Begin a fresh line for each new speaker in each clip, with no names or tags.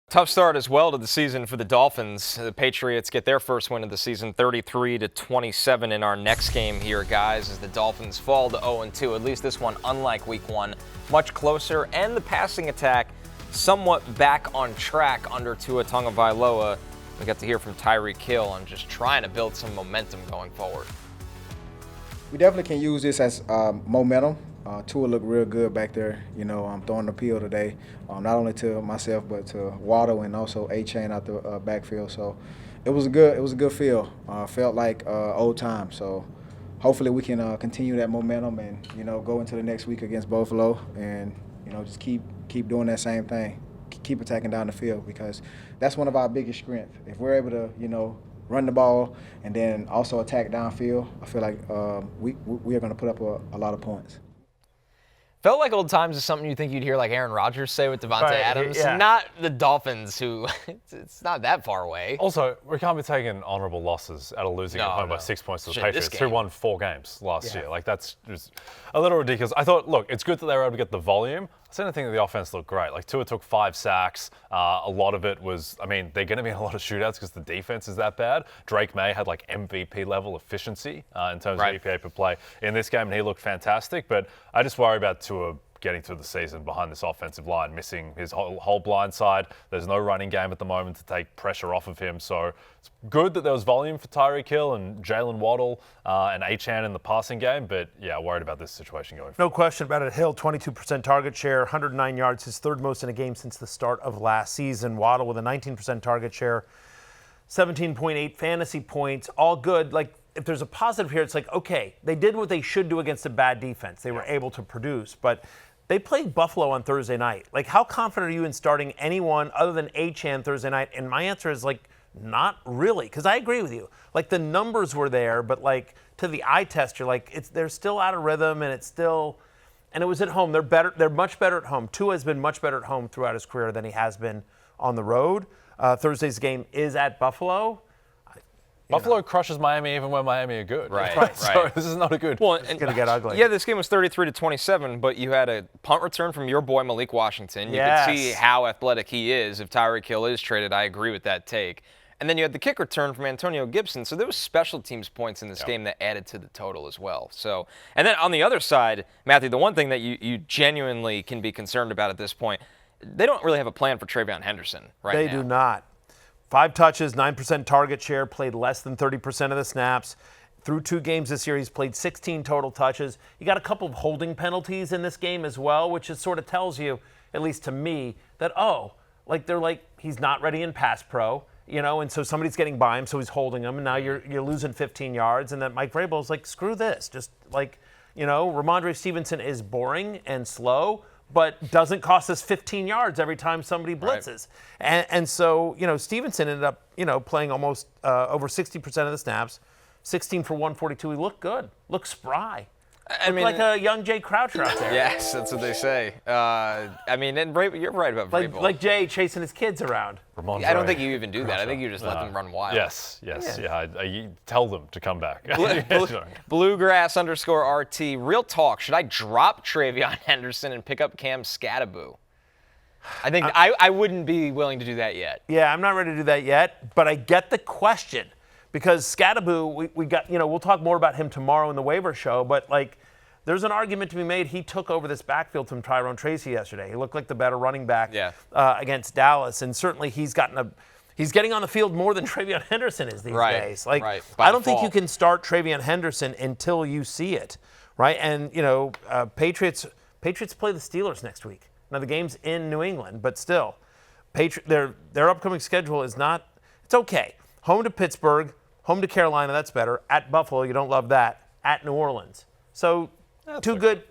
Tough start as well to the season for the Dolphins. The Patriots get their first win of the season, 33-27 in our next game here, guys, as the Dolphins fall to 0-2. At least this one, unlike Week 1, much closer, and the passing attack somewhat back on track under Tua Tagovailoa. We got to hear from Tyreek Hill on just trying to build some momentum going forward.
We definitely can use this as momentum. Tua looked real good back there, throwing the appeal today, not only to myself but to Waddle and also A-Chain out the backfield. So it was a good feel. Felt like old times. So hopefully we can continue that momentum and go into the next week against Buffalo and just keep doing that same thing, keep attacking down the field, because that's one of our biggest strengths. If we're able to run the ball and then also attack downfield, I feel like we are going to put up a lot of points.
Felt like old times is something you think you'd hear like Aaron Rodgers say with Devontae Adams.
Yeah.
Not the Dolphins, who it's not that far away.
Also, we can't be taking honourable losses out of losing at home by 6 points to the Patriots, who won 4 games last year. Like, that's just a little ridiculous. I thought, look, it's good that they were able to get the volume. I still don't think that the offense looked great. Like, Tua took 5 sacks. A lot of it was, they're going to be in a lot of shootouts because the defense is that bad. Drake May had like MVP level efficiency in terms of EPA per play in this game, and he looked fantastic. But I just worry about Tua getting through the season behind this offensive line, missing his whole blind side. There's no running game at the moment to take pressure off of him. So it's good that there was volume for Tyreek Hill and Jalen Waddle and Achane in the passing game. But yeah, worried about this situation going forward.
No question about it. Hill, 22% target share, 109 yards, his third most in a game since the start of last season. Waddle with a 19% target share, 17.8 fantasy points, all good. Like, if there's a positive here, it's like, okay, they did what they should do against a bad defense. They were able to produce, but they played Buffalo on Thursday night. Like, how confident are you in starting anyone other than Achane Thursday night? And my answer is, like, not really, because I agree with you. Like, the numbers were there, but, like, to the eye test, you're like, they're still out of rhythm, and and it was at home. They're much better at home. Tua has been much better at home throughout his career than he has been on the road. Thursday's game is at Buffalo.
Buffalo crushes Miami even when Miami are good.
Right.
So this is not a good.
Well,
it's going to get ugly.
Yeah, this game was 33-27, but you had a punt return from your boy Malik Washington. You could see how athletic he is. If Tyreek Hill is traded, I agree with that take. And then you had the kick return from Antonio Gibson. So there was special teams points in this game that added to the total as well. So, and then on the other side, Matthew, the one thing that you genuinely can be concerned about at this point, they don't really have a plan for TreVeyon Henderson right now.
They do not. 5 touches, 9% target share, played less than 30% of the snaps. Through 2 games this year, he's played 16 total touches. You got a couple of holding penalties in this game as well, which is sort of tells you, at least to me, that, he's not ready in pass pro, and so somebody's getting by him, so he's holding him, and now you're losing 15 yards, and that Mike Vrabel's like, screw this. Just Ramondre Stevenson is boring and slow, but doesn't cost us 15 yards every time somebody blitzes. Right. And so, Stevenson ended up, playing almost over 60% of the snaps, 16 for 142. He looked good, looked spry. Looked like a young Jay Croucher out there.
Yes, that's what they say. And you're right about Vrabel.
Like Jay chasing his kids around.
I don't think you even do that. I think you just let them run wild.
Yes. Yeah. You tell them to come back.
Bluegrass_RT. Real talk. Should I drop TreVeyon Henderson and pick up Cam Skattebo? I think I wouldn't be willing to do that yet.
Yeah, I'm not ready to do that yet, but I get the question. Because Skattebo, we got, we'll talk more about him tomorrow in the waiver show, but there's an argument to be made. He took over this backfield from Tyrone Tracy yesterday. He looked like the better running back against Dallas, and certainly he's getting on the field more than TreVeyon Henderson is these days. I don't think you can start TreVeyon Henderson until you see it, right? And Patriots play the Steelers next week. Now the game's in New England, but still, their upcoming schedule is not. It's okay. Home to Pittsburgh. Home to Carolina, that's better. At Buffalo, you don't love that. At New Orleans. So, two good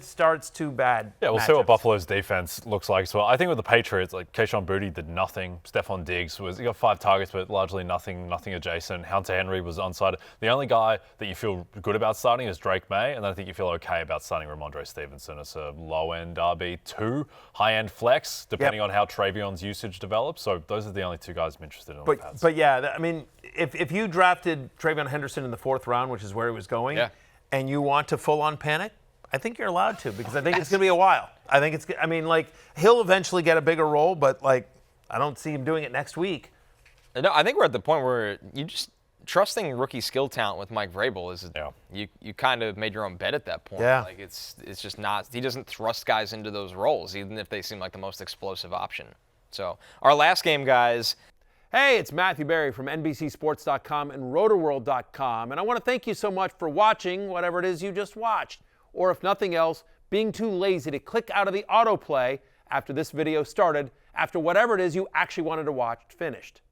starts, 2 bad
Yeah, we'll
matchups.
see what Buffalo's defense looks like as well. I think with the Patriots, Keyshawn Boutte did nothing. Stephon Diggs he got 5 targets, but largely nothing adjacent. Hunter Henry was onside. The only guy that you feel good about starting is Drake May, and then I think you feel okay about starting Ramondre Stevenson as a low-end RB2, high-end flex, depending on how TreVeyon's usage develops. So those are the only 2 guys I'm interested in.
But yeah, if you drafted TreVeyon Henderson in the 4th round, which is where he was going, and you want to full-on panic, I think you're allowed to because I think it's going to be a while. He'll eventually get a bigger role, but I don't see him doing it next week.
No, I think we're at the point where you just trusting rookie skill talent with Mike Vrabel is you kind of made your own bet at that point.
Yeah.
It's just not. He doesn't thrust guys into those roles, even if they seem like the most explosive option. So our last game, guys.
Hey, it's Matthew Berry from NBCSports.com and RotorWorld.com, and I want to thank you so much for watching whatever it is you just watched, or if nothing else, being too lazy to click out of the autoplay after this video started, after whatever it is you actually wanted to watch finished.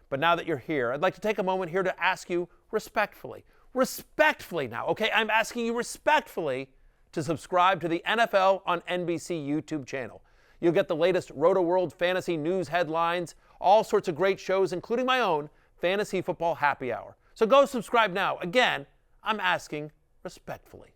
But now that you're here, I'd like to take a moment here to ask you respectfully now, okay? I'm asking you respectfully to subscribe to the NFL on NBC YouTube channel. You'll get the latest Roto-World fantasy news headlines, all sorts of great shows, including my own Fantasy Football Happy Hour. So go subscribe now. Again, I'm asking respectfully.